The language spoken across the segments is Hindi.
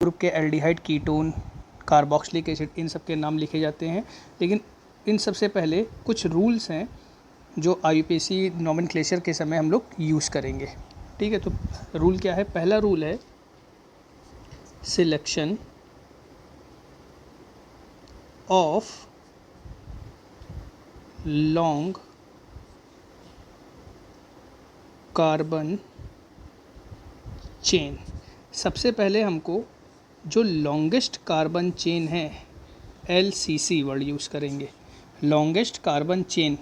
ग्रुप के एल्डिहाइड, कीटोन, कार्बोक्सिलिक एसिड, इन सब के नाम लिखे जाते हैं। लेकिन इन सबसे पहले कुछ रूल्स हैं जो IUPAC नोमेनक्लेचर के समय हम लोग यूज़ करेंगे। ठीक है, तो रूल क्या है? पहला रूल है selection of long carbon chain. सबसे पहले हमको जो लॉन्गेस्ट कार्बन चेन है LCC वर्ड यूज़ करेंगे, लॉन्गेस्ट कार्बन चेन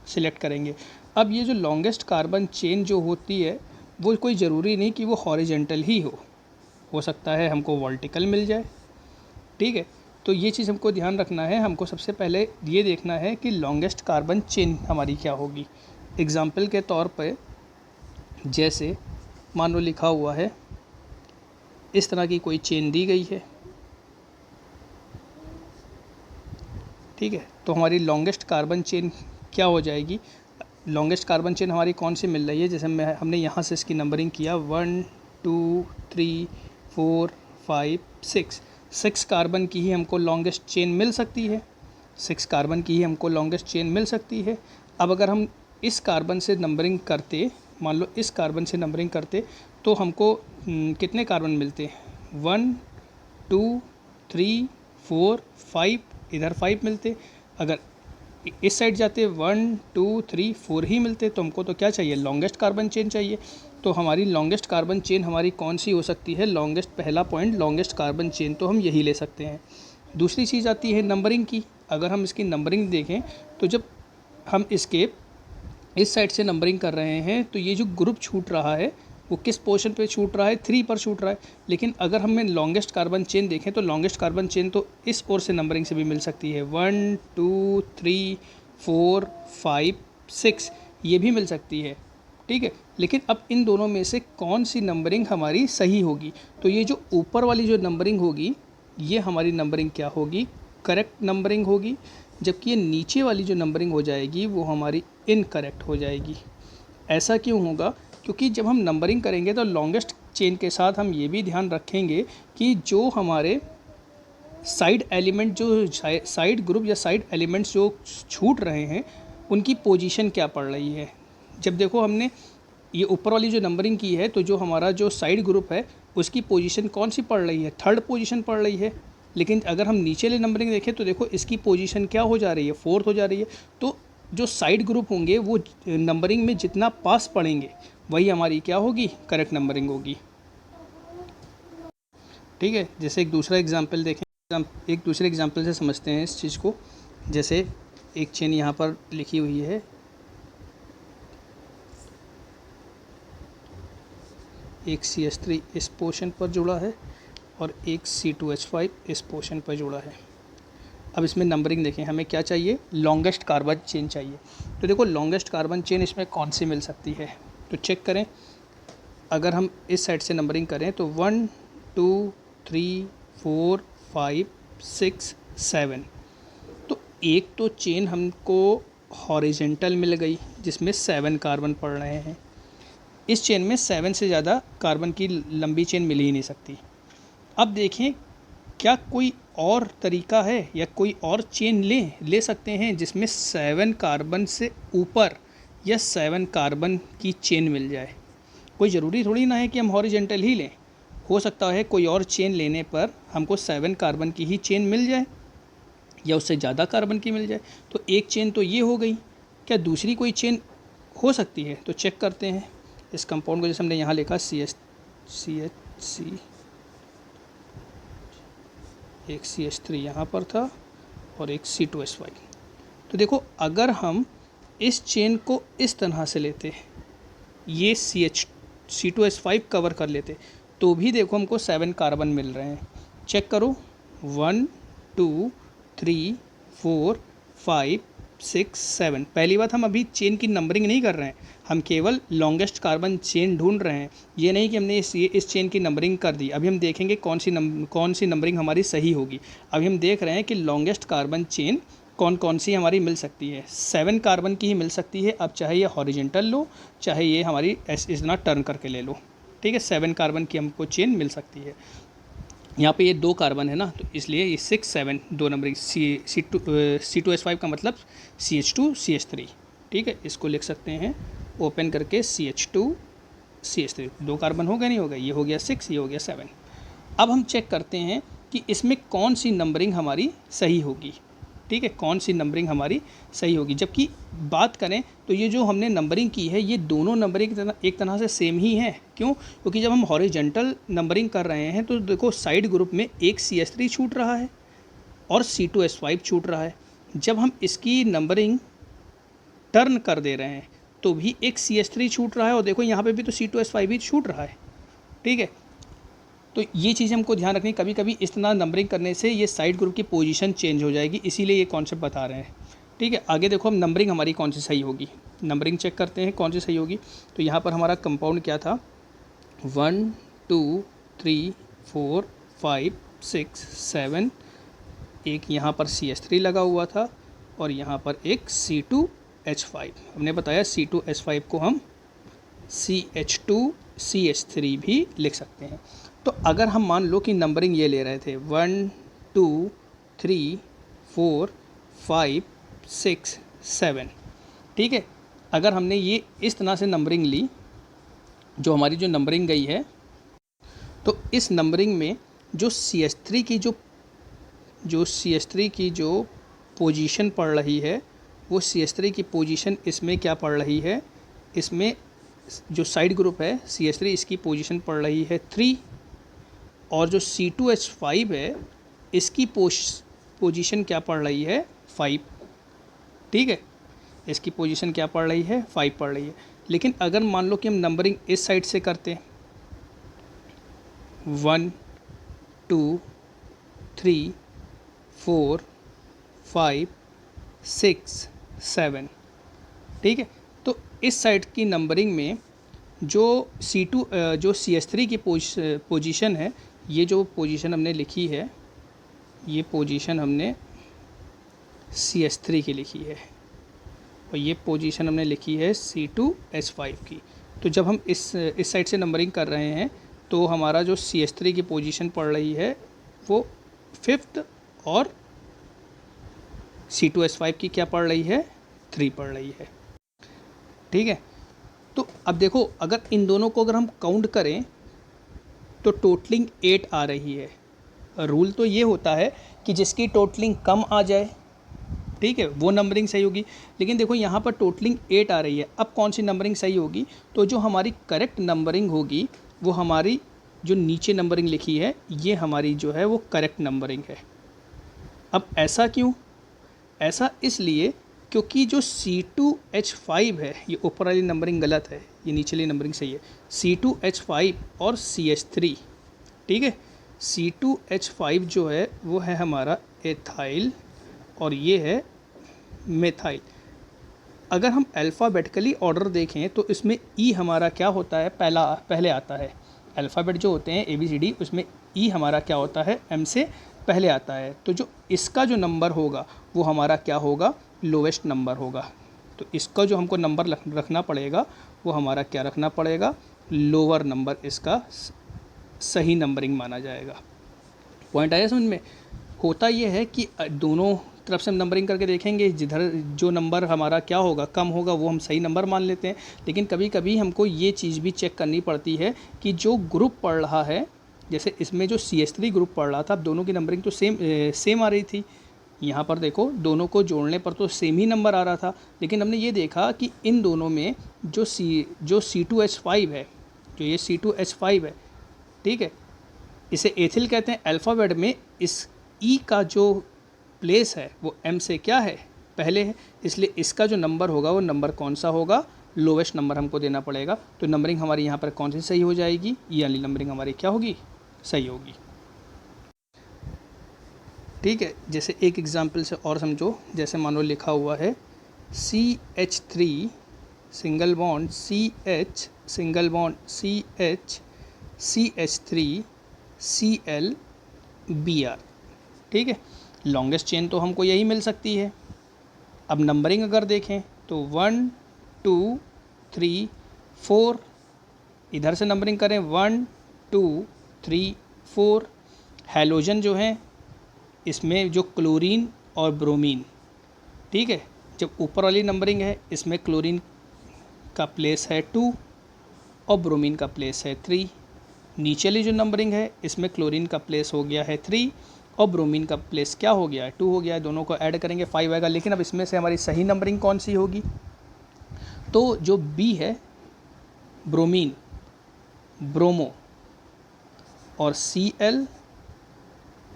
सिलेक्ट करेंगे। अब ये जो लॉन्गेस्ट कार्बन चेन जो होती है वो कोई ज़रूरी नहीं कि वो हॉरिजेंटल ही हो सकता है हमको वर्टिकल मिल जाए। ठीक है, तो ये चीज़ हमको ध्यान रखना है। हमको सबसे पहले ये देखना है कि लॉन्गेस्ट कार्बन चेन हमारी क्या होगी। एग्जाम्पल के तौर पे जैसे मान लो लिखा हुआ है, इस तरह की कोई चेन दी गई है। ठीक है, तो हमारी लॉन्गेस्ट कार्बन चेन क्या हो जाएगी? लॉन्गेस्ट कार्बन चेन हमारी कौन सी मिल रही है? जैसे हमने यहाँ से इसकी नंबरिंग किया 1 2 3 4 5 6 कार्बन की ही हमको लॉन्गेस्ट चेन मिल सकती है। 6 कार्बन की ही हमको लॉन्गेस्ट चेन मिल सकती है। अब अगर हम इस कार्बन से नंबरिंग करते, मान लो इस कार्बन से नंबरिंग करते, तो हमको कितने कार्बन मिलते हैं? 1 2 3 4 5, इधर 5 मिलते। अगर इस साइड जाते 1 2 3 4 ही मिलते, तो हमको तो क्या चाहिए? लॉन्गेस्ट कार्बन चेन चाहिए। तो हमारी लॉन्गेस्ट कार्बन चेन हमारी कौन सी हो सकती है? लॉन्गेस्ट, पहला पॉइंट लॉन्गेस्ट कार्बन चेन तो हम यही ले सकते हैं। दूसरी चीज़ आती है नंबरिंग की। अगर हम इसकी नंबरिंग देखें तो जब हम इसके इस साइड से नंबरिंग कर रहे हैं तो ये जो ग्रुप छूट रहा है वो किस पोर्शन पे छूट रहा है? 3 पर छूट रहा है। लेकिन अगर हमें लॉन्गेस्ट कार्बन चेन देखें तो लॉन्गेस्ट कार्बन चेन तो इस ओर से नंबरिंग से भी मिल सकती है। 1 2 3 4 5 6 ये भी मिल सकती है। ठीक है, लेकिन अब इन दोनों में से कौन सी नंबरिंग हमारी सही होगी? तो ये जो ऊपर वाली जो नंबरिंग होगी ये हमारी नंबरिंग क्या होगी? करेक्ट नंबरिंग होगी। जबकि ये नीचे वाली जो नंबरिंग हो जाएगी वो हमारी इनकरेक्ट हो जाएगी। ऐसा क्यों होगा? क्योंकि जब हम नंबरिंग करेंगे तो लॉन्गेस्ट चेन के साथ हम ये भी ध्यान रखेंगे कि जो हमारे साइड एलिमेंट, जो साइड ग्रुप या साइड एलिमेंट्स जो छूट रहे हैं उनकी पोजीशन क्या पड़ रही है। जब देखो हमने ये ऊपर वाली जो नंबरिंग की है तो जो हमारा जो साइड ग्रुप है उसकी पोजीशन कौन सी पड़ रही है? थर्ड पोजीशन पड़ रही है। लेकिन अगर हम नीचे वाली नंबरिंग देखें तो देखो इसकी पोजीशन क्या हो जा रही है? फोर्थ हो जा रही है। तो जो साइड ग्रुप होंगे वो नंबरिंग में जितना पास पड़ेंगे वही हमारी क्या होगी? करेक्ट नंबरिंग होगी। ठीक है, जैसे एक दूसरा एग्जाम्पल देखें, एक दूसरे एग्जाम्पल से समझते हैं इस चीज़ को। जैसे एक चेन यहाँ पर लिखी हुई है, एक CH3 इस पोर्शन पर जुड़ा है और एक C2H5 इस पोर्शन पर जुड़ा है। अब इसमें नंबरिंग देखें, हमें क्या चाहिए? लॉन्गेस्ट कार्बन चेन चाहिए। तो देखो लॉन्गेस्ट कार्बन चेन इसमें कौन सी मिल सकती है? तो चेक करें। अगर हम इस साइड से नंबरिंग करें तो 1 2 3 4 5 6 7, तो एक तो चेन हमको हॉरिजेंटल मिल गई जिसमें 7 कार्बन पड़ रहे हैं। इस चेन में 7 से ज़्यादा कार्बन की लंबी चेन मिल ही नहीं सकती। अब देखें क्या कोई और तरीका है या कोई और चेन ले सकते हैं जिसमें 7 कार्बन से ऊपर या 7 कार्बन की चेन मिल जाए। कोई ज़रूरी थोड़ी ना है कि हम हॉरिजेंटल ही लें। हो सकता है कोई और चेन लेने पर हमको 7 कार्बन की ही चेन मिल जाए या उससे ज़्यादा कार्बन की मिल जाए। तो एक चेन तो ये हो गई। क्या दूसरी कोई चेन हो सकती है? तो चेक करते हैं इस कंपाउंड को। जैसे हमने यहाँ लिखा CH3, एक CH3 यहाँ पर था और एक C2H5। तो देखो अगर हम इस चेन को इस तरह से लेते, ये C2H5 कवर कर लेते, तो भी देखो हमको 7 कार्बन मिल रहे हैं। चेक करो 1 2 3 4 5 6 7। पहली बात, हम अभी चेन की नंबरिंग नहीं कर रहे हैं, हम केवल लॉन्गेस्ट कार्बन चेन ढूंढ रहे हैं। ये नहीं कि हमने इस चेन की नंबरिंग कर दी। अभी हम देखेंगे कौन सी नंबरिंग हमारी सही होगी। अभी हम देख रहे हैं कि लॉन्गेस्ट कार्बन चेन कौन सी हमारी मिल सकती है। 7 कार्बन की ही मिल सकती है। अब चाहे ये हॉरिजेंटल लो, चाहे ये हमारी इस तरह टर्न करके ले लो। ठीक है, 7 कार्बन की हमको चेन मिल सकती है। यहाँ पे ये 2 कार्बन है ना, तो इसलिए ये 6 7 2 नंबरिंग C2H5 का मतलब CH2CH3। ठीक है, इसको लिख सकते हैं ओपन करके CH2CH3। 2 कार्बन हो गया नहीं हो गया, ये हो गया 6, ये हो गया 7। अब हम चेक करते हैं कि इसमें कौन सी नंबरिंग हमारी सही होगी। ठीक है, कौन सी नंबरिंग हमारी सही होगी। जबकि बात करें तो ये जो हमने नंबरिंग की है, ये दोनों नंबरिंग एक तरह से सेम ही है। क्यों? क्योंकि जब हम हॉरिजेंटल नंबरिंग कर रहे हैं तो देखो साइड ग्रुप में एक CH3 छूट रहा है और C2H5 छूट रहा है। जब हम इसकी नंबरिंग टर्न कर दे रहे हैं तो भी एक CH3 छूट रहा है और देखो यहाँ पे भी तो C2H5 भी छूट रहा है। ठीक है, तो ये चीज़ हमको ध्यान रखनी। कभी कभी इस तरह नंबरिंग करने से ये साइड ग्रुप की पोजीशन चेंज हो जाएगी, इसीलिए ये कॉन्सेप्ट बता रहे हैं। ठीक है, आगे देखो हम नंबरिंग हमारी कौन सी सही होगी। नंबरिंग चेक करते हैं कौन सी सही होगी। तो यहाँ पर हमारा कंपाउंड क्या था, 1 2 3 4 5 6 7। एक यहाँ पर CH3 लगा हुआ था और यहाँ पर एक C2H5। हमने बताया C2H5 को हम CH2CH3 भी लिख सकते हैं। तो अगर हम मान लो कि नंबरिंग ये ले रहे थे 1 2 3 4 5 6 7। ठीक है, अगर हमने ये इस तरह से नंबरिंग ली, जो हमारी जो नंबरिंग गई है, तो इस नंबरिंग में जो CH3 की जो पोजीशन पड़ रही है, वो CH3 की पोजीशन इसमें क्या पड़ रही है, इसमें जो साइड ग्रुप है CH3 इसकी पोजीशन पड़ रही है 3 और जो C2H5 है इसकी पोजीशन क्या पड़ रही है 5। ठीक है, इसकी पोजीशन क्या पड़ रही है 5 पड़ रही है। लेकिन अगर मान लो कि हम नंबरिंग इस साइड से करते हैं 1 2 3 4 5 6 7। ठीक है, तो इस साइड की नंबरिंग में जो जो CH3 की पोजीशन है, ये जो पोजीशन हमने लिखी है, ये पोजीशन हमने CH3 की लिखी है और ये पोजीशन हमने लिखी है C2H5 की। तो जब हम इस साइड से नंबरिंग कर रहे हैं तो हमारा जो CH3 की पोजीशन पड़ रही है वो 5th और C2H5 की क्या पड़ रही है 3 पड़ रही है। ठीक है, तो अब देखो अगर इन दोनों को अगर हम काउंट करें तो टोटलिंग 8 आ रही है। रूल तो ये होता है कि जिसकी टोटलिंग कम आ जाए, ठीक है, वो नंबरिंग सही होगी। लेकिन देखो यहाँ पर टोटलिंग 8 आ रही है। अब कौन सी नंबरिंग सही होगी, तो जो हमारी करेक्ट नंबरिंग होगी वो हमारी जो नीचे नंबरिंग लिखी है ये हमारी जो है वो करेक्ट नंबरिंग है। अब ऐसा क्यों? ऐसा इसलिए क्योंकि जो C2H5 है, ये ऊपर वाली नंबरिंग गलत है, ये नीचे वाली नंबरिंग सही है। C2H5 और CH3, ठीक है, C2H5 जो है वो है हमारा एथाइल और ये है मेथाइल। अगर हम अल्फ़ाबेटिकली ऑर्डर देखें तो इसमें ई हमारा क्या होता है, पहले आता है। अल्फ़ाबेट जो होते हैं ABCD, उसमें ई हमारा क्या होता है, M से पहले आता है। तो जो इसका जो नंबर होगा वो हमारा क्या होगा, लोवेस्ट नंबर होगा। तो इसका जो हमको नंबर रखना पड़ेगा वो हमारा क्या रखना पड़ेगा, लोअर नंबर इसका सही नंबरिंग माना जाएगा। पॉइंट आया समझ में? होता ये है कि दोनों तरफ से हम नंबरिंग करके देखेंगे, जिधर जो नंबर हमारा क्या होगा कम होगा वो हम सही नंबर मान लेते हैं। लेकिन कभी कभी हमको ये चीज़ भी चेक करनी पड़ती है कि जो ग्रुप पढ़ रहा है, जैसे इसमें जो CH3 ग्रुप पढ़ रहा था, अब दोनों की नंबरिंग तो सेम आ रही थी। यहाँ पर देखो दोनों को जोड़ने पर तो सेम ही नंबर आ रहा था, लेकिन हमने ये देखा कि इन दोनों में जो C2H5 है, जो ये C2H5 है, ठीक है, इसे एथिल कहते हैं। अल्फ़ाबेट में इस ई का जो प्लेस है वो M से क्या है, पहले है, इसलिए इसका जो नंबर होगा वो नंबर कौन सा होगा, लोवेस्ट नंबर हमको देना पड़ेगा। तो नंबरिंग हमारी यहाँ पर कौन सी सही हो जाएगी, ये वाली नंबरिंग हमारी क्या होगी, सही होगी। ठीक है, जैसे एक एग्जांपल से और समझो, जैसे मान लो लिखा हुआ है CH3 single bond CH single bond CH CH3 Cl Br। ठीक है, लॉन्गेस्ट चेन तो हमको यही मिल सकती है। अब नंबरिंग अगर देखें तो 1 2 3 4, इधर से नंबरिंग करें 1 2 3 4, हैलोजन जो है इसमें जो क्लोरीन और ब्रोमीन, ठीक है, जब ऊपर वाली नंबरिंग है इसमें क्लोरीन का प्लेस है 2 और ब्रोमीन का प्लेस है 3। नीचे वाली जो नंबरिंग है इसमें क्लोरीन का प्लेस हो गया है 3 और ब्रोमीन का प्लेस क्या हो गया है 2 हो गया है। दोनों को ऐड करेंगे 5 आएगा। लेकिन अब इसमें से हमारी सही नंबरिंग कौन सी होगी? तो जो बी है ब्रोमीन, ब्रोमो और Cl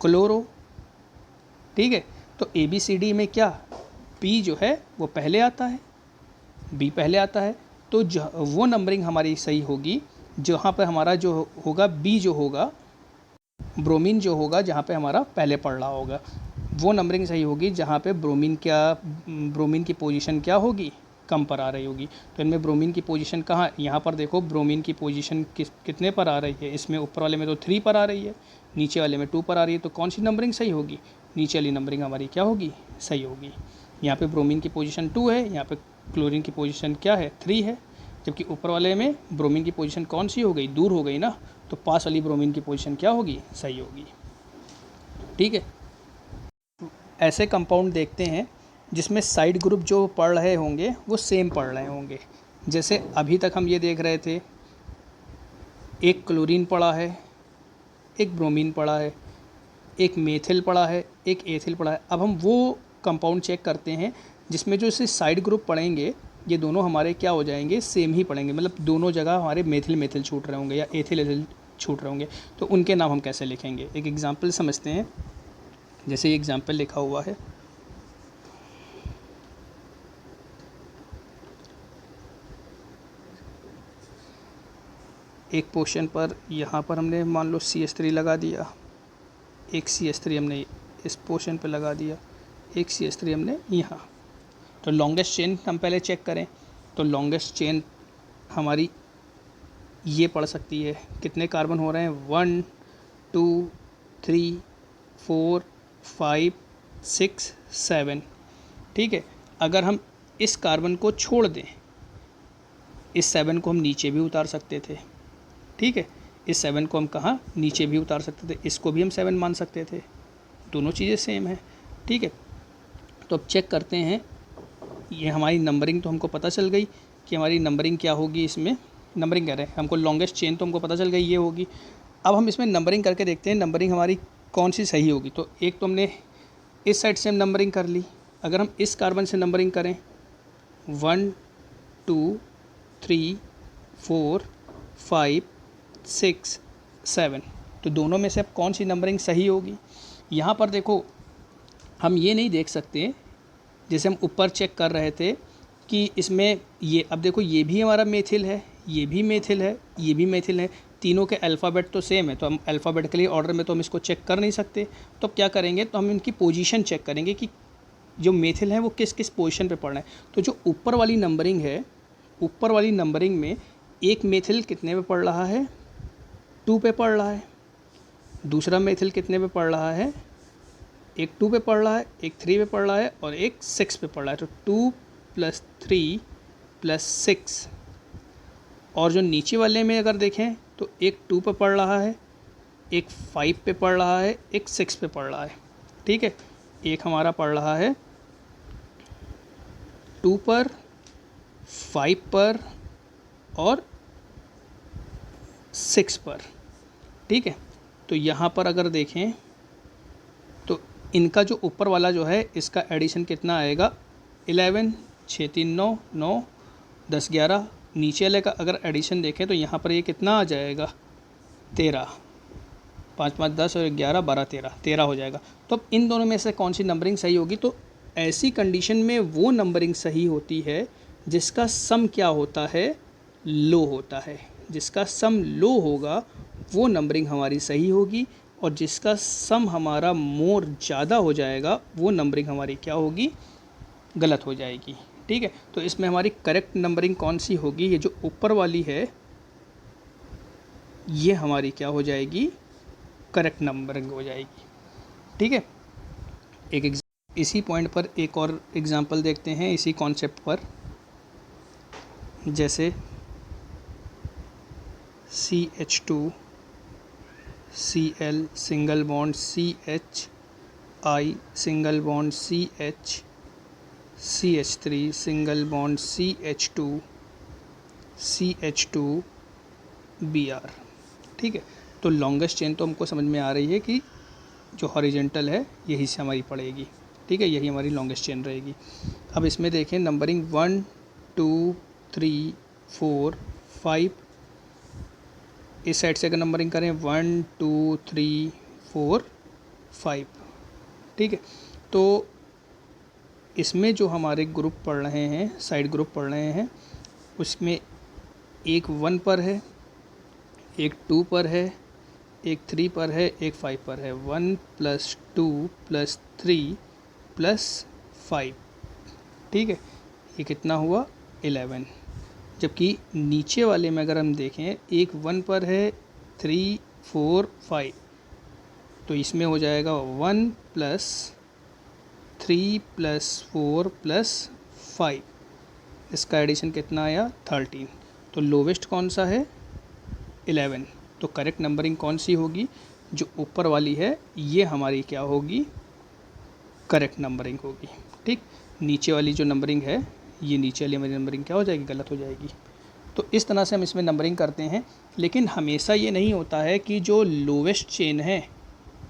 क्लोरो, ठीक है। तो ABCD में क्या बी जो है वो पहले आता है, बी पहले आता है, तो वो नंबरिंग हमारी सही होगी जहाँ पे हमारा जो होगा बी जो होगा, ब्रोमीन जो होगा जहाँ पे हमारा पहले पड़ रहा होगा, वो नंबरिंग सही होगी जहाँ पे ब्रोमीन की पोजीशन क्या होगी, कम पर आ रही होगी। तो इनमें ब्रोमीन की पोजीशन कहाँ, यहाँ पर देखो ब्रोमीन की पोजीशन कितने पर आ रही है, इसमें ऊपर वाले में तो 3 पर आ रही है, नीचे वाले में 2 पर आ रही है। तो कौन सी नंबरिंग सही होगी? नीचे वाली नंबरिंग हमारी क्या होगी, सही होगी। यहाँ पे ब्रोमीन की पोजीशन 2 है, यहाँ पे क्लोरीन की पोजीशन क्या है, 3 है, जबकि ऊपर वाले में ब्रोमीन की पोजीशन कौन सी हो गई, दूर हो गई ना, तो पास वाली ब्रोमीन की पोजीशन क्या होगी, सही होगी, ठीक है। ऐसे कंपाउंड देखते हैं जिसमें साइड ग्रुप जो पढ़ रहे होंगे वो सेम पढ़ रहे होंगे। जैसे अभी तक हम ये देख रहे थे, एक क्लोरीन पढ़ा है, एक ब्रोमीन पढ़ा है, एक मेथिल पढ़ा है, एक एथिल पढ़ा है। अब हम वो कंपाउंड चेक करते हैं जिसमें जो इसे साइड ग्रुप पढ़ेंगे ये दोनों हमारे क्या हो जाएंगे, सेम ही पढ़ेंगे, मतलब दोनों जगह हमारे मेथिल छूट रहे होंगे या एथिल छूट रहे होंगे। तो उनके नाम हम कैसे लिखेंगे, एक एग्जाम्पल समझते हैं। जैसे ये एग्जाम्पल लिखा हुआ है, एक पोर्शन पर यहाँ पर हमने मान लो CH3 लगा दिया, एक CH3 हमने इस पोर्शन पर लगा दिया, एक CH3 हमने यहाँ। तो लॉन्गेस्ट चेन हम पहले चेक करें, तो लॉन्गेस्ट चेन हमारी ये पड़ सकती है, कितने कार्बन हो रहे हैं, 1 2 3 4 5 6 7, ठीक है। अगर हम इस कार्बन को छोड़ दें, इस 7 को हम नीचे भी उतार सकते थे, ठीक है, इस 7 को हम कहाँ नीचे भी उतार सकते थे, इसको भी हम 7 मान सकते थे, दोनों चीज़ें सेम है, ठीक है। तो अब चेक करते हैं, ये हमारी नंबरिंग तो हमको पता चल गई कि हमारी नंबरिंग क्या होगी, इसमें नंबरिंग कह रहे हैं हमको, लॉन्गेस्ट चेन तो हमको पता चल गई ये होगी। अब हम इसमें नंबरिंग करके देखते हैं नंबरिंग हमारी कौन सी सही होगी। तो एक तो हमने इस साइड से नंबरिंग कर ली, अगर हम इस कार्बन से नंबरिंग करें 1 2 3 4 5 6 7, तो दोनों में से अब कौन सी नंबरिंग सही होगी। यहाँ पर देखो हम ये नहीं देख सकते, जैसे हम ऊपर चेक कर रहे थे कि इसमें ये, अब देखो ये भी हमारा मेथिल है, ये भी मेथिल है, ये भी मेथिल है, तीनों के अल्फ़ाबेट तो सेम है, तो हम अल्फ़ाबेटिकली ऑर्डर में तो हम इसको चेक कर नहीं सकते। तो अब क्या करेंगे, तो हम इनकी पोजीशन चेक करेंगे कि जो मेथिल है वो किस किस पोजीशन पे पड़ रहे हैं। तो जो ऊपर वाली नंबरिंग है, ऊपर वाली नंबरिंग में एक मेथिल कितने पे पड़ रहा है, 2 पे पड़ रहा है, दूसरा मेथिल कितने पे पड़ रहा है, एक 2 पे पड़ रहा है, एक 3 पे पड़ रहा है और एक 6 पे पड़ रहा है। तो 2 + 3 + 6, और जो नीचे वाले में अगर देखें तो एक 2 पे पड़ रहा है, एक 5 पे पड़ रहा है, एक 6 पे पड़ रहा है, ठीक है। एक हमारा पड़ रहा है 2 पर, 5 पर और 6 पर, ठीक है। तो यहाँ पर अगर देखें तो इनका जो ऊपर वाला जो है इसका एडिशन कितना आएगा, 11 6 3 9 9 10 11, नीचे वाले का अगर एडिशन देखें तो यहाँ पर ये कितना आ जाएगा, 13, 5 5 10 और 11 12 13 हो जाएगा। तो अब इन दोनों में से कौन सी नंबरिंग सही होगी, तो ऐसी कंडीशन में वो नंबरिंग सही होती है जिसका सम क्या होता है, लो होता है। जिसका सम लो होगा वो नंबरिंग हमारी सही होगी, और जिसका सम हमारा मोर ज़्यादा हो जाएगा वो नंबरिंग हमारी क्या होगी, गलत हो जाएगी, ठीक है। तो इसमें हमारी करेक्ट नंबरिंग कौन सी होगी, ये जो ऊपर वाली है ये हमारी क्या हो जाएगी, करेक्ट नंबरिंग हो जाएगी, ठीक है। इसी पॉइंट पर एक और एग्जांपल देखते हैं, इसी कॉन्सेप्ट पर। जैसे CH2 Cl single bond CH, I single bond CH, CH3 single bond CH2, CH2 Br। ठीक है, तो लॉन्गेस्ट चेन तो हमको समझ में आ रही है कि जो हॉरिजेंटल है यही से हमारी पड़ेगी। ठीक है, यही हमारी लॉन्गेस्ट चेन रहेगी। अब इसमें देखें नंबरिंग 1 2 3 4 5, इस साइड से अगर नंबरिंग करें 1 2 3 4 5। ठीक है, तो इसमें जो हमारे ग्रुप पढ़ रहे हैं, साइड ग्रुप पढ़ रहे हैं, उसमें एक 1 पर है, एक 2 पर है, एक 3 पर है, एक 5 पर है। 1 + 2 + 3 + 5। ठीक है, ये कितना हुआ 11। जबकि नीचे वाले में अगर हम देखें एक 1 पर है, 3 4 5, तो इसमें हो जाएगा 1 + 3 + 4 + 5, इसका एडिशन कितना आया 13। तो लोवेस्ट कौन सा है 11। तो करेक्ट नंबरिंग कौन सी होगी, जो ऊपर वाली है ये हमारी क्या होगी, करेक्ट नंबरिंग होगी। ठीक, नीचे वाली जो नंबरिंग है, ये नीचे वाली हमारी नंबरिंग क्या हो जाएगी, गलत हो जाएगी। तो इस तरह से हम इसमें नंबरिंग करते हैं। लेकिन हमेशा ये नहीं होता है कि जो लोवेस्ट चेन है,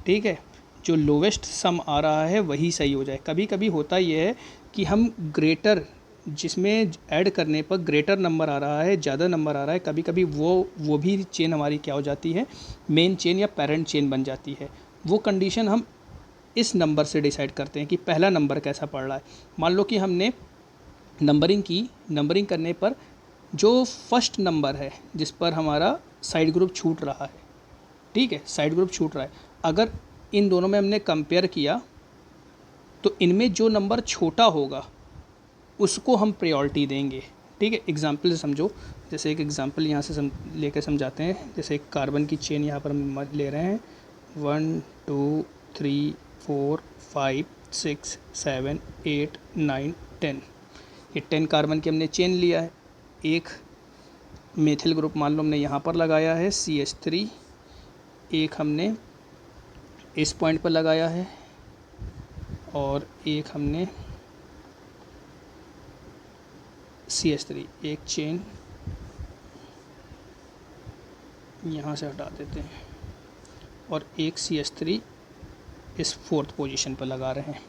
ठीक है, जो लोवेस्ट सम आ रहा है वही सही हो जाए। कभी कभी होता ये है कि हम ग्रेटर, जिसमें ऐड करने पर ग्रेटर नंबर आ रहा है, ज़्यादा नंबर आ रहा है, कभी कभी वो भी चेन हमारी क्या हो जाती है, मेन चेन या पेरेंट चेन बन जाती है। वो कंडीशन हम इस नंबर से डिसाइड करते हैं कि पहला नंबर कैसा पड़ रहा है। मान लो कि हमने नंबरिंग की, नंबरिंग करने पर जो फर्स्ट नंबर है जिस पर हमारा साइड ग्रुप छूट रहा है, ठीक है, साइड ग्रुप छूट रहा है, अगर इन दोनों में हमने कंपेयर किया तो इनमें जो नंबर छोटा होगा उसको हम प्रायोरिटी देंगे। ठीक है, एग्जाम्पल से समझो, जैसे एक एग्जाम्पल यहाँ से लेकर समझाते हैं। जैसे एक कार्बन की चेन यहाँ पर हम ले रहे हैं, 1 2 3 4 5 6 7 8 9 10। ये 10 कार्बन की हमने चेन लिया है। एक मेथिल ग्रुप मान लो हमने यहाँ पर लगाया है CH3, एक हमने इस पॉइंट पर लगाया है, और एक हमने CH3, एक चेन यहाँ से हटा देते हैं, और एक CH3 इस फोर्थ पोजीशन पर लगा रहे हैं।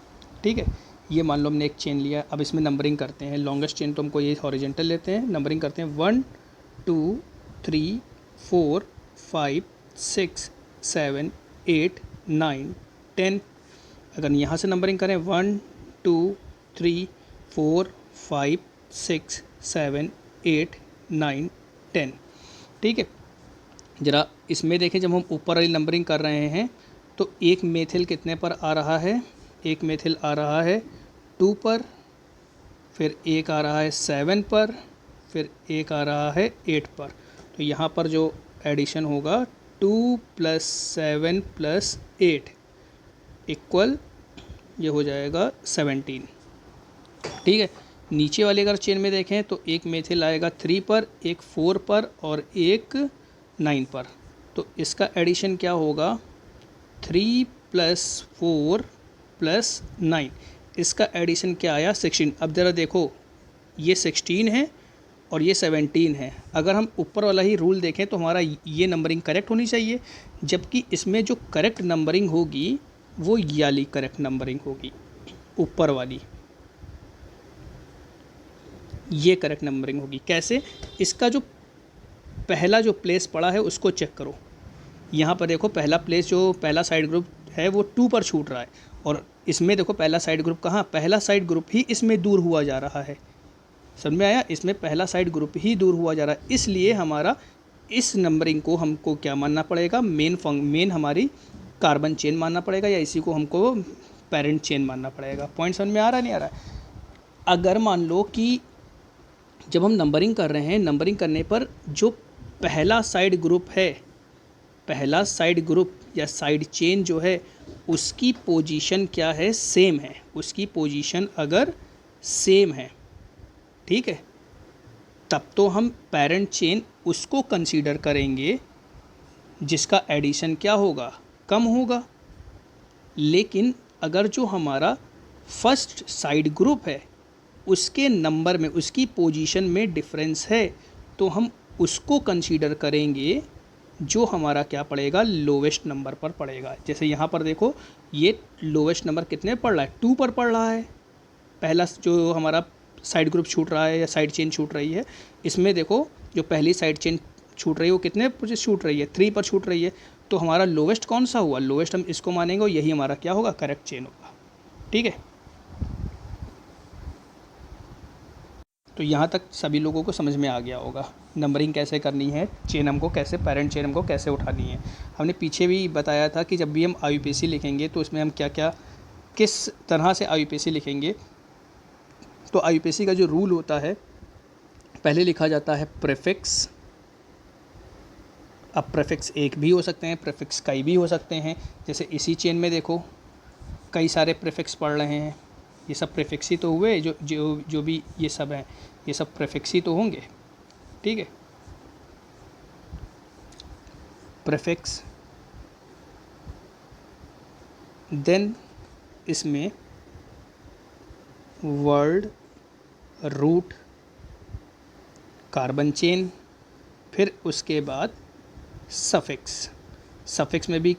ठीक है, ये मान लो हमने एक चेन लिया। अब इसमें नंबरिंग करते हैं। लॉन्गेस्ट चेन तो हमको ये हॉरिजेंटल लेते हैं, नंबरिंग करते हैं 1 2 3 4 5 6 7 8 9 10। अगर यहाँ से नंबरिंग करें 1 2 3 4 5 6 7 8 9 10। ठीक है, ज़रा इसमें देखें, जब हम ऊपर वाली नंबरिंग कर रहे हैं तो एक मेथिल कितने पर आ रहा है, एक मेथिल आ रहा है 2 पर, फिर एक आ रहा है 7 पर, फिर एक आ रहा है 8 पर। तो यहाँ पर जो एडिशन होगा 2 + 7 + 8 इक्वल ये हो जाएगा 17। ठीक है, नीचे वाले अगर चेन में देखें तो एक मेथिल आएगा 3 पर, एक 4 पर, और एक 9 पर। तो इसका एडिशन क्या होगा 3 + 4 + 9, इसका एडिशन क्या आया 16। अब ज़रा देखो, ये 16 है और ये 17 है। अगर हम ऊपर वाला ही रूल देखें तो हमारा ये नंबरिंग करेक्ट होनी चाहिए, जबकि इसमें जो करेक्ट नंबरिंग होगी वो ये वाली करेक्ट नंबरिंग होगी, ऊपर वाली ये करेक्ट नंबरिंग होगी। कैसे, इसका जो पहला जो प्लेस पड़ा है उसको चेक करो। यहाँ पर देखो पहला प्लेस, जो पहला साइड ग्रुप है वो 2 पर छूट रहा है, और इसमें देखो पहला साइड ग्रुप कहाँ, पहला साइड ग्रुप ही इसमें दूर हुआ जा रहा है। समझ में आया, इसमें पहला साइड ग्रुप ही दूर हुआ जा रहा है, इसलिए हमारा इस नंबरिंग को हमको क्या मानना पड़ेगा, मेन हमारी कार्बन चेन मानना पड़ेगा, या इसी को हमको पेरेंट चेन मानना पड़ेगा। पॉइंट समझ में आ रहा नहीं आ रहा है। अगर मान लो कि जब हम नंबरिंग कर रहे हैं, नंबरिंग करने पर जो पहला साइड ग्रुप है, पहला साइड ग्रुप या साइड चेन जो है उसकी पोजीशन क्या है, सेम है, उसकी पोजीशन अगर सेम है, ठीक है, तब तो हम पेरेंट चेन उसको कंसीडर करेंगे जिसका एडिशन क्या होगा, कम होगा। लेकिन अगर जो हमारा फर्स्ट साइड ग्रुप है उसके नंबर में, उसकी पोजीशन में डिफरेंस है, तो हम उसको कंसीडर करेंगे जो हमारा क्या पड़ेगा, लोवेस्ट नंबर पर पड़ेगा। जैसे यहाँ पर देखो ये लोवेस्ट नंबर कितने पर पड़ रहा है, 2 पर पड़ रहा है। पहला जो हमारा साइड ग्रुप छूट रहा है या साइड चेन छूट रही है, इसमें देखो जो पहली साइड चेन छूट रही है वो कितने पर छूट रही है, 3 पर छूट रही है। तो हमारा लोवेस्ट कौन सा हुआ, लोवेस्ट हम इसको मानेंगे और यही हमारा क्या होगा, करेक्ट चेन होगा। ठीक है, तो यहाँ तक सभी लोगों को समझ में आ गया होगा नंबरिंग कैसे करनी है, चेन हमको कैसे, पेरेंट चेन हमको कैसे उठानी है। हमने पीछे भी बताया था कि जब भी हम आईयूपीएसी लिखेंगे तो उसमें हम क्या क्या किस तरह से आईयूपीएसी लिखेंगे। तो आईयूपीएसी का जो रूल होता है, पहले लिखा जाता है प्रीफिक्स। अब प्रीफिक्स एक भी हो सकते हैं, प्रीफिक्स कई भी हो सकते हैं। जैसे इसी चेन में देखो कई सारे प्रीफिक्स पढ़ रहे हैं, ये सब प्रीफिक्स ही तो हुए, जो जो जो भी ये सब हैं ये सब प्रीफिक्स ही तो होंगे। ठीक है, प्रीफिक्स, देन इसमें वर्ड, रूट, कार्बन चेन, फिर उसके बाद सफिक्स। सफिक्स में भी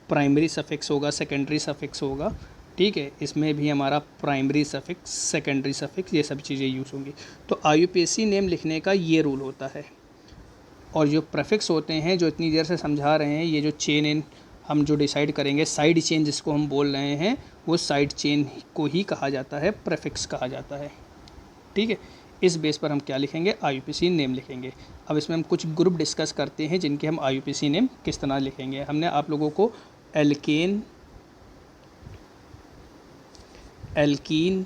प्राइमरी सफिक्स होगा, सेकेंडरी सफिक्स होगा। ठीक है, इसमें भी हमारा प्राइमरी सफिक्स, सेकेंडरी सफिक्स, ये सब चीज़ें यूज़ होंगी। तो आईयूपीएसी नेम लिखने का ये रूल होता है। और जो प्रीफिक्स होते हैं जो इतनी देर से समझा रहे हैं, ये जो चेन इन हम जो डिसाइड करेंगे, साइड चेन जिसको हम बोल रहे हैं, वो साइड चेन को ही कहा जाता है, प्रीफिक्स कहा जाता है। ठीक है, इस बेस पर हम क्या लिखेंगे, आईयूपीएसी नेम लिखेंगे। अब इसमें हम कुछ ग्रुप डिस्कस करते हैं जिनके हम आईयूपीएसी नेम किस तरह लिखेंगे। हमने आप लोगों को एल्केन, एल्कीन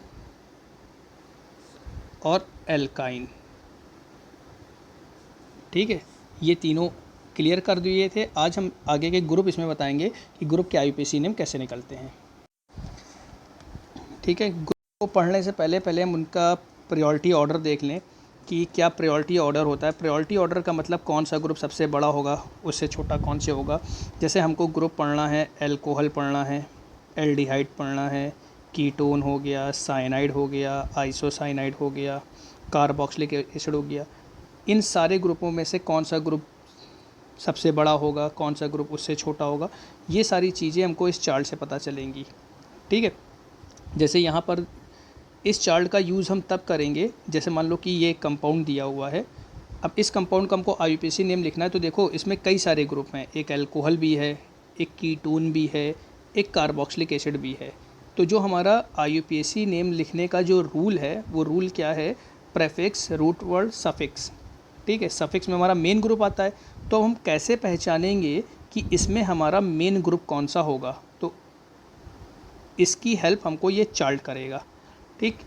और एल्काइन, ठीक है, ये तीनों क्लियर कर दिए थे। आज हम आगे के ग्रुप इसमें बताएंगे कि ग्रुप के आईयूपीएसी नेम कैसे निकलते हैं। ठीक है, ग्रुप को पढ़ने से पहले पहले हम उनका प्रायोरिटी ऑर्डर देख लें कि क्या प्रायोरिटी ऑर्डर होता है। प्रायोरिटी ऑर्डर का मतलब कौन सा ग्रुप सबसे बड़ा होगा, उससे छोटा कौन से होगा। जैसे हमको ग्रुप पढ़ना है, एल्कोहल पढ़ना है, एल्डिहाइड पढ़ना है, कीटोन हो गया, साइनाइड हो गया, आइसोसाइनाइड हो गया, कार्बोक्सिलिक एसिड हो गया। इन सारे ग्रुपों में से कौन सा ग्रुप सबसे बड़ा होगा, कौन सा ग्रुप उससे छोटा होगा, ये सारी चीज़ें हमको इस चार्ट से पता चलेंगी। ठीक है, जैसे यहाँ पर इस चार्ट का यूज़ हम तब करेंगे, जैसे मान लो कि ये कंपाउंड दिया हुआ है। अब इस कंपाउंड का हमको आईयूपीएसी नेम लिखना है, तो देखो इसमें कई सारे ग्रुप हैं, एक अल्कोहल भी है, एक कीटोन भी है, एक कार्बोक्सिलिक एसिड भी है। तो जो हमारा आईयूपीएसी नेम लिखने का जो रूल है, वो रूल क्या है, प्रीफिक्स, रूट वर्ड, सफिक्स। ठीक है, सफिक्स में हमारा मेन ग्रुप आता है। तो हम कैसे पहचानेंगे कि इसमें हमारा मेन ग्रुप कौन सा होगा, तो इसकी हेल्प हमको ये चार्ट करेगा। ठीक,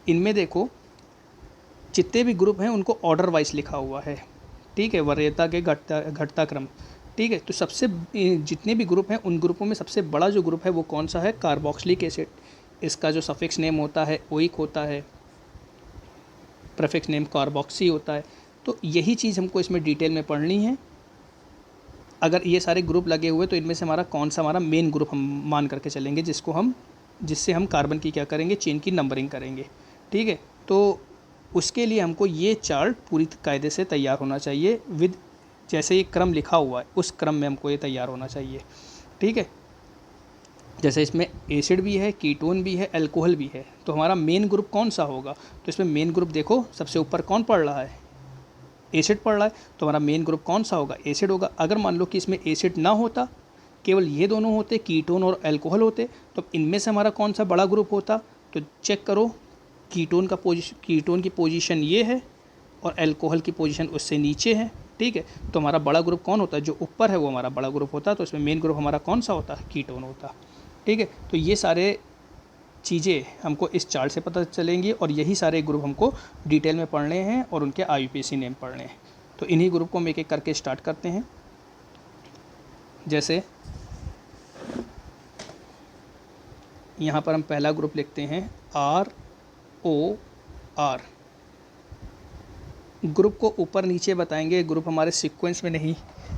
इनमें देखो जितने भी ग्रुप हैं उनको ऑर्डर वाइज लिखा हुआ है। ठीक है, वरीयता के घटता क्रम। ठीक है, तो सबसे जितने भी ग्रुप हैं उन ग्रुपों में सबसे बड़ा जो ग्रुप है वो कौन सा है, कार्बोक्सिलिक एसिड। इसका जो सफिक्स नेम होता है ओइक होता है, प्रीफिक्स नेम कार्बोक्सी होता है। तो यही चीज़ हमको इसमें डिटेल में पढ़नी है। अगर ये सारे ग्रुप लगे हुए तो इनमें से हमारा कौन सा हमारा मेन ग्रुप हम मान करके चलेंगे, जिससे हम कार्बन की क्या करेंगे, चेन की नंबरिंग करेंगे। ठीक है, तो उसके लिए हमको ये चार्ट पूरी कायदे से तैयार होना चाहिए, विद जैसे ये क्रम लिखा हुआ है उस क्रम में हमको ये तैयार होना चाहिए। ठीक है, जैसे इसमें एसिड भी है, कीटोन भी है, अल्कोहल भी है, तो हमारा मेन ग्रुप कौन सा होगा। तो इसमें मेन ग्रुप देखो सबसे ऊपर कौन पढ़ रहा है, एसिड पढ़ रहा है, तो हमारा मेन ग्रुप कौन सा होगा, एसिड होगा। अगर मान लो कि इसमें एसिड ना होता, केवल ये दोनों होते, कीटोन और अल्कोहल होते, तो इनमें से हमारा कौन सा बड़ा ग्रुप होता। तो चेक करो, कीटोन की पोजीशन ये है और अल्कोहल की पोजीशन उससे नीचे है। ठीक है, तो हमारा बड़ा ग्रुप कौन होता है, जो ऊपर है वो हमारा बड़ा ग्रुप होता है। तो इसमें मेन ग्रुप हमारा कौन सा होता है, कीटोन होता। ठीक है, तो ये सारे चीज़ें हमको इस चार्ट से पता चलेंगी और यही सारे ग्रुप हमको डिटेल में पढ़ने हैं और उनके आईयूपीएसी नेम पढ़ने हैं। तो इन्हीं ग्रुप को हम एक एक करके स्टार्ट करते हैं। जैसे यहाँ पर हम पहला ग्रुप लिखते हैं ROR। ग्रुप को ऊपर नीचे बताएंगे, ग्रुप हमारे सीक्वेंस में नहीं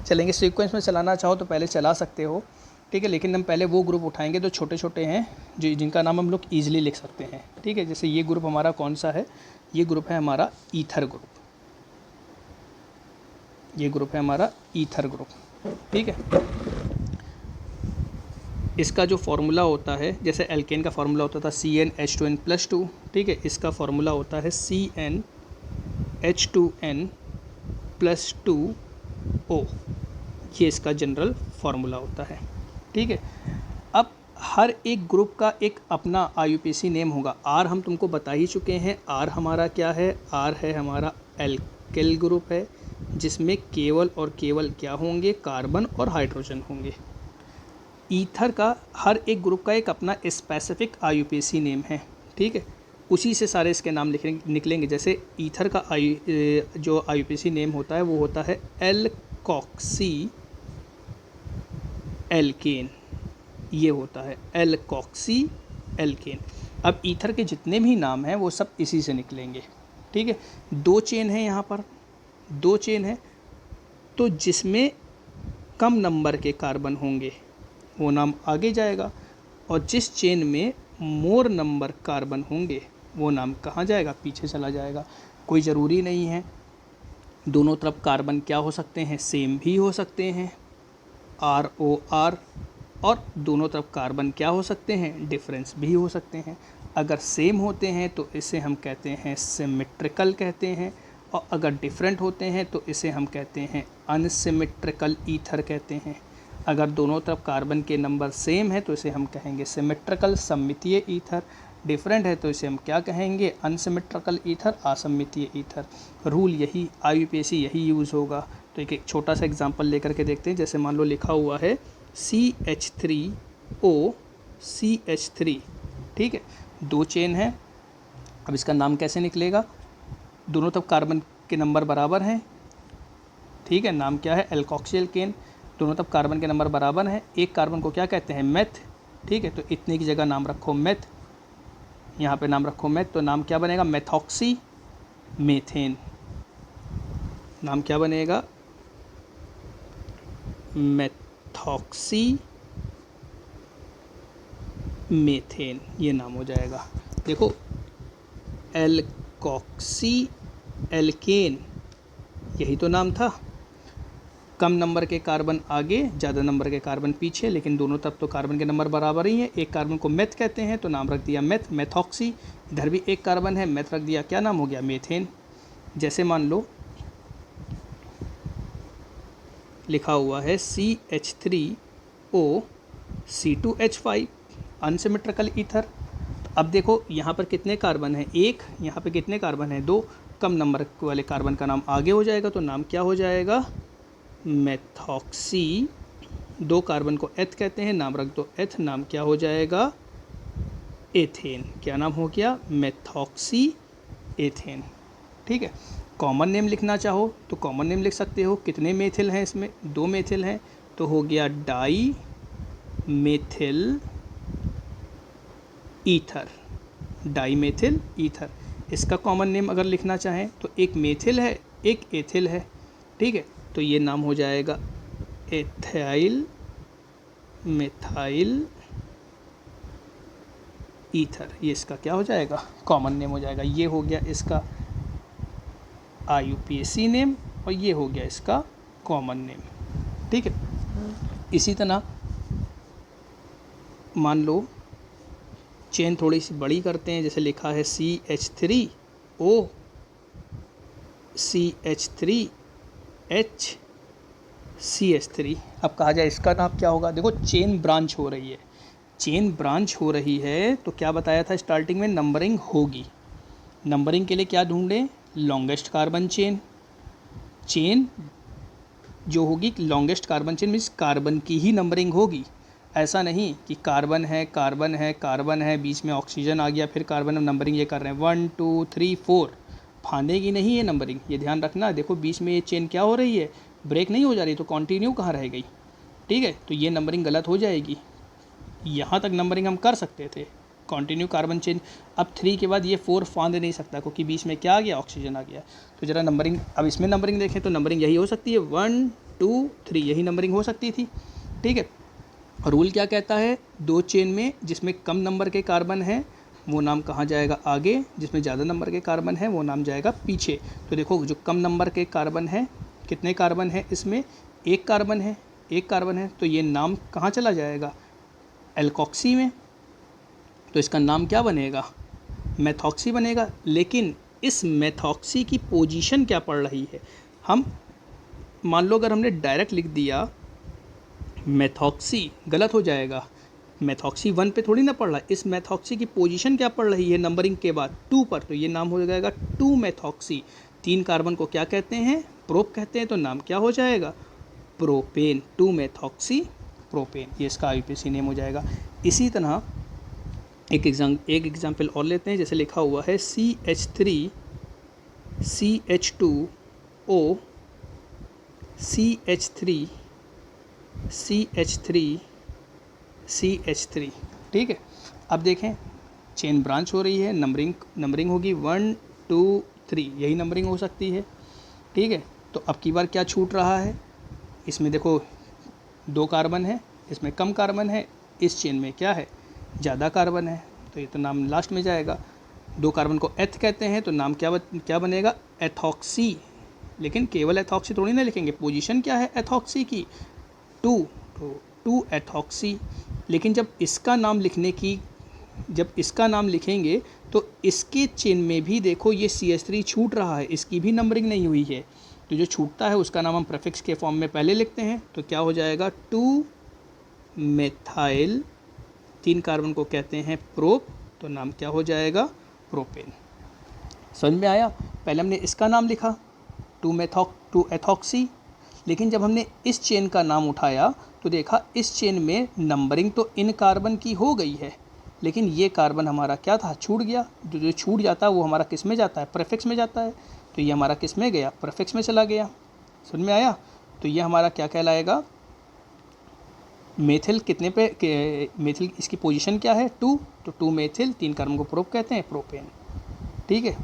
चलेंगे। सीक्वेंस में चलाना चाहो तो पहले चला सकते हो, ठीक है, लेकिन हम पहले वो ग्रुप उठाएंगे जो छोटे छोटे हैं, जो जिनका नाम हम लोग ईजिली लिख सकते हैं, ठीक है। जैसे ये ग्रुप हमारा कौन सा है, ये ग्रुप है हमारा ईथर ग्रुप, ये ग्रुप है हमारा ईथर ग्रुप, ठीक है। इसका जो फार्मूला होता है, जैसे एल्केन का फार्मूला होता था CnH2n+2, ठीक है, इसका फार्मूला होता है CnH2n+2O, ये इसका जनरल फार्मूला होता है, ठीक है। अब हर एक ग्रुप का एक अपना IUPAC नेम होगा। R हम तुमको बता ही चुके हैं, R हमारा क्या है, R है हमारा एल्केल ग्रुप है, जिसमें केवल और केवल क्या होंगे, कार्बन और हाइड्रोजन होंगे। ईथर का हर एक ग्रुप का एक अपना स्पेसिफिक IUPAC नेम है, ठीक है, उसी से सारे इसके नाम निकलेंगे। जैसे ईथर का जो IUPAC नेम होता है वो होता है एल्कोक्सी एल्केन, ये होता है एल्कोक्सी एल्केन। अब ईथर के जितने भी नाम हैं वो सब इसी से निकलेंगे, ठीक है। 2 चेन है, यहाँ पर 2 चेन है, तो जिसमें कम नंबर के कार्बन होंगे वो नाम आगे जाएगा, और जिस चेन में मोर नंबर कार्बन होंगे वो नाम कहाँ जाएगा, पीछे चला जाएगा। कोई ज़रूरी नहीं है, दोनों तरफ कार्बन क्या हो सकते हैं, सेम भी हो सकते हैं, ROR, और दोनों तरफ कार्बन क्या हो सकते हैं, डिफरेंस भी हो सकते हैं। अगर सेम होते हैं तो इसे हम कहते हैं सिमेट्रिकल कहते हैं, और अगर डिफरेंट होते हैं तो इसे हम कहते हैं अनसिमेट्रिकल ईथर कहते हैं। अगर दोनों तरफ कार्बन के नंबर सेम है तो इसे हम कहेंगे सिमेट्रिकल सममितीय ईथर, डिफरेंट है तो इसे हम क्या कहेंगे, अनसिमेट्रिकल ईथर, असममितीय ईथर। रूल यही, IUPAC यही यूज़ होगा। तो एक छोटा सा एग्जांपल लेकर के देखते हैं। जैसे मान लो लिखा हुआ है CH3O CH3, ठीक है, 2 चेन है। अब इसका नाम कैसे निकलेगा, दोनों तरफ कार्बन के नंबर बराबर हैं, ठीक है, नाम क्या है, एल्कोक्सी एल्केन, दोनों तरफ कार्बन के नंबर बराबर हैं। एक कार्बन को क्या कहते हैं, मेथ, ठीक है, तो इतने की जगह नाम रखो मेथ, यहाँ पे नाम रखो मेथ, तो नाम क्या बनेगा, मेथॉक्सी मेथेन। नाम क्या बनेगा, मेथॉक्सी मेथेन, ये नाम हो जाएगा। देखो एल्कोक्सी एल्केन, यही तो नाम था, कम नंबर के कार्बन आगे, ज़्यादा नंबर के कार्बन पीछे, लेकिन दोनों तरफ तो कार्बन के नंबर बराबर ही हैं। एक कार्बन को मेथ कहते हैं तो नाम रख दिया मेथ, मेथॉक्सी। इधर भी एक कार्बन है, मेथ रख दिया, क्या नाम हो गया, मेथेन। जैसे मान लो लिखा हुआ है CH3O C2H5 अनसिमेट्रिकल ईथर। अब देखो यहाँ पर कितने कार्बन हैं, 1, यहाँ पे कितने कार्बन हैं, 2, कम नंबर वाले कार्बन का नाम आगे हो जाएगा, तो नाम क्या हो जाएगा, मेथॉक्सी। 2 कार्बन को एथ कहते हैं, नाम रख दो एथ, नाम क्या हो जाएगा, एथेन। क्या नाम हो गया, मेथॉक्सी एथेन, ठीक है। कॉमन नेम लिखना चाहो तो कॉमन नेम लिख सकते हो। कितने मेथिल हैं इसमें, 2 मेथिल हैं, तो हो गया di methyl ether, di methyl ether. इसका कॉमन नेम अगर लिखना चाहें तो एक मेथिल है, एक एथिल है, ठीक है, तो ये नाम हो जाएगा एथाइल मेथाइल ईथर। ये इसका क्या हो जाएगा, कॉमन नेम हो जाएगा। ये हो गया इसका IUPAC नेम, और ये हो गया इसका कॉमन नेम, ठीक है। इसी तरह मान लो चेन थोड़ी सी बड़ी करते हैं, जैसे लिखा है CH3O CH3H CH3। अब कहा जाए इसका नाम क्या होगा, देखो चेन ब्रांच हो रही है, चेन ब्रांच हो रही है तो क्या बताया था स्टार्टिंग में, नंबरिंग होगी। नंबरिंग के लिए क्या ढूंढें, लॉन्गेस्ट कार्बन चेन। चेन जो होगी longest carbon chain means carbon की ही नंबरिंग होगी। ऐसा नहीं कि कार्बन है कार्बन है कार्बन है, बीच में ऑक्सीजन आ गया, फिर कार्बन में नंबरिंग ये कर रहे हैं 1 2 3 4, फांदे की नहीं है नंबरिंग, ये ध्यान रखना। देखो बीच में ये चेन क्या हो रही है, ब्रेक नहीं हो जा रही, तो कंटिन्यू कहाँ रह गई, ठीक है, तो ये नंबरिंग गलत हो जाएगी। यहाँ तक नंबरिंग हम कर सकते थे, कंटिन्यू कार्बन चेन। अब 3 के बाद ये 4 फांद नहीं सकता क्योंकि बीच में क्या आ गया, ऑक्सीजन आ गया। तो ज़रा नंबरिंग, अब इसमें नंबरिंग देखें तो नंबरिंग यही हो सकती है 1 2 3, यही नंबरिंग हो सकती थी। ठीक है, रूल क्या कहता है, 2 चेन में जिसमें कम नंबर के कार्बन है वो नाम कहाँ जाएगा, आगे, जिसमें ज़्यादा नंबर के कार्बन है वो नाम जाएगा पीछे। तो देखो जो कम नंबर के कार्बन है, कितने कार्बन है इसमें, एक कार्बन है, एक कार्बन है, तो ये नाम कहाँ चला जाएगा, एल्कोक्सी में। तो इसका नाम क्या बनेगा, मेथॉक्सी बनेगा। लेकिन इस मेथॉक्सी की पोजीशन क्या पड़ रही है, हम मान लो अगर हमने डायरेक्ट लिख दिया मेथॉक्सी, गलत हो जाएगा, मेथॉक्सी 1 पे थोड़ी ना पड़ रहा है, इस मेथॉक्सी की पोजीशन क्या पड़ रही है नंबरिंग के बाद 2 पर, तो ये नाम हो जाएगा 2 मेथॉक्सी। 3 कार्बन को क्या कहते हैं, प्रोप कहते हैं, तो नाम क्या हो जाएगा, प्रोपेन, 2 मेथॉक्सी प्रोपेन, ये इसका आईपीसी नेम हो जाएगा। इसी तरह एक एग्जाम्पल और लेते हैं, जैसे लिखा हुआ है CH3 CH2O CH3 CH3 CH3। ठीक है, अब देखें चेन ब्रांच हो रही है, नंबरिंग होगी 1 2 3, यही नंबरिंग हो सकती है। ठीक है, तो अब की बार क्या छूट रहा है, इसमें देखो 2 कार्बन है, इसमें कम कार्बन है, इस चेन में क्या है, ज़्यादा कार्बन है, तो ये तो नाम लास्ट में जाएगा। 2 कार्बन को एथ कहते हैं, तो नाम क्या बनेगा, एथॉक्सी। लेकिन केवल एथॉक्सी थोड़ी ना लिखेंगे, पोजीशन क्या है एथॉक्सी की, 2, तो 2 एथॉक्सी। लेकिन जब इसका नाम लिखेंगे तो इसके चेन में भी देखो ये CH3 छूट रहा है, इसकी भी नंबरिंग नहीं हुई है, तो जो छूटता है उसका नाम हम प्रेफिक्स के फॉर्म में पहले लिखते हैं, तो क्या हो जाएगा 2 मेथाइल, 3 कार्बन को कहते हैं प्रोप, तो नाम क्या हो जाएगा, प्रोपेन। समझ में आया, पहले हमने इसका नाम लिखा 2 एथॉक्सी, लेकिन जब हमने इस चेन का नाम उठाया तो देखा इस चेन में नंबरिंग तो इन कार्बन की हो गई है, लेकिन ये कार्बन हमारा क्या था, छूट गया। जो छूट जाता है वो हमारा किस में जाता है, प्रेफिक्स में जाता है, तो ये हमारा किस में गया, प्रेफिक्स में चला गया। समझ में आया, तो ये हमारा क्या कहलाएगा, मेथिल। कितने पे मेथिल, इसकी पोजीशन क्या है 2, तो 2 मेथिल, 3 कार्बन को प्रोप कहते हैं, प्रोपेन। ठीक है,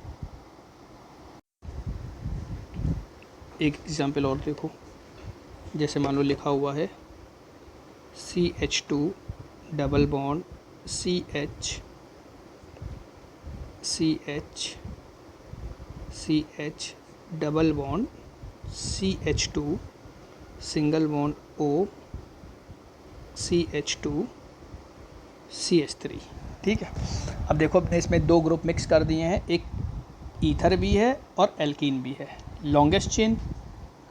एक एग्जाम्पल और देखो, जैसे मान लो लिखा हुआ है CH2 double bond CH double bond CH2 single bond O CH2 CH3। ठीक है, अब देखो अपने इसमें 2 ग्रुप मिक्स कर दिए हैं, एक ईथर भी है और एल्कीन भी है। लॉन्गेस्ट चेन,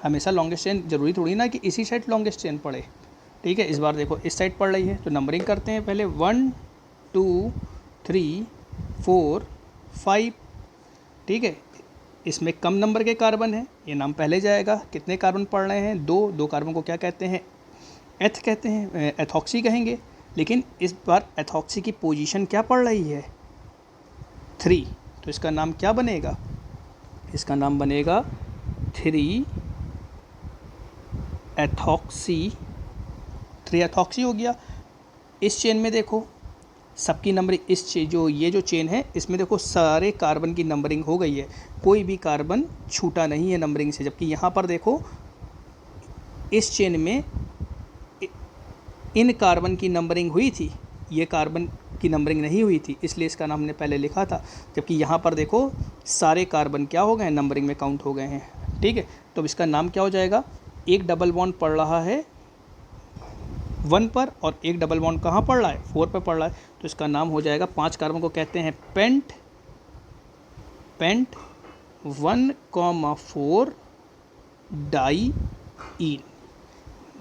हमेशा लॉन्गेस्ट चेन जरूरी थोड़ी ना कि इसी साइड लॉन्गेस्ट चेन पड़े। ठीक है, इस बार देखो इस साइड पड़ रही है, तो नंबरिंग करते हैं पहले 1 2 3 4 5। ठीक है, इसमें कम नंबर के कार्बन है, ये नाम पहले जाएगा। कितने कार्बन पड़ रहे हैं, 2 कार्बन को क्या कहते हैं, एथ कहते हैं, एथॉक्सी कहेंगे। लेकिन इस बार एथॉक्सी की पोजीशन क्या पड़ रही है, 3, तो इसका नाम क्या बनेगा, इसका नाम बनेगा 3 एथॉक्सी। 3 एथॉक्सी हो गया। इस चेन में देखो सबकी नंबरिंग, ये जो चेन है इसमें देखो सारे कार्बन की नंबरिंग हो गई है, कोई भी कार्बन छूटा नहीं है नंबरिंग से। जबकि यहाँ पर देखो इस चेन में इन कार्बन की नंबरिंग हुई थी, ये कार्बन की नंबरिंग नहीं हुई थी, इसलिए इसका नाम हमने पहले लिखा था। जबकि यहाँ पर देखो सारे कार्बन क्या हो गए हैं, नंबरिंग में काउंट हो गए हैं। ठीक है, तो इसका नाम क्या हो जाएगा, एक डबल बॉन्ड पड़ रहा है 1 पर और एक डबल बॉन्ड कहाँ पड़ रहा है, 4 पर पड़ रहा है, तो इसका नाम हो जाएगा, 5 कार्बन को कहते हैं पेंट 1,4 डाईइन,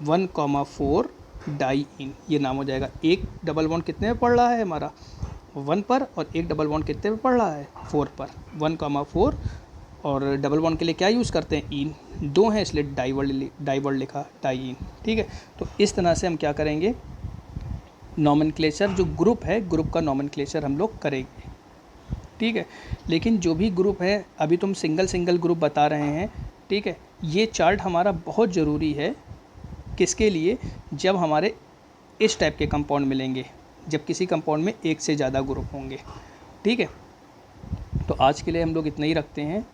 1,4 डाईइन, ये नाम हो जाएगा। एक डबल बॉन्ड कितने में पड़ रहा है हमारा, 1 पर, और एक डबल बॉन्ड कितने में पड़ रहा है, 4 पर, 1,4। और डबल बॉन्ड के लिए क्या यूज़ करते हैं, इन, 2 हैं इसलिए डाईवर्ड लिखा, डाईइन। ठीक है, तो इस तरह से हम क्या करेंगे, नॉमेनक्लेचर, जो ग्रुप है ग्रुप का नॉमेनक्लेचर हम लोग करेंगे। ठीक है, लेकिन जो भी ग्रुप है, अभी तुम सिंगल ग्रुप बता रहे हैं। ठीक है, ये चार्ट हमारा बहुत ज़रूरी है, किसके लिए, जब हमारे इस टाइप के कंपाउंड मिलेंगे, जब किसी कंपाउंड में एक से ज़्यादा ग्रुप होंगे। ठीक है, तो आज के लिए हम लोग इतना ही रखते हैं।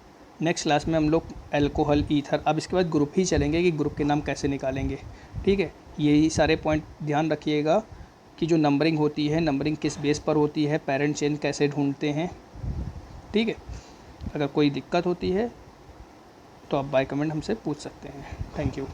नेक्स्ट क्लास में हम लोग अल्कोहल, ईथर, अब इसके बाद ग्रुप ही चलेंगे कि ग्रुप के नाम कैसे निकालेंगे। ठीक है, यही सारे पॉइंट ध्यान रखिएगा कि जो नंबरिंग होती है, नंबरिंग किस बेस पर होती है, पेरेंट चेन कैसे ढूंढते हैं। ठीक है, अगर कोई दिक्कत होती है तो आप बाय कमेंट हमसे पूछ सकते हैं। Thank you.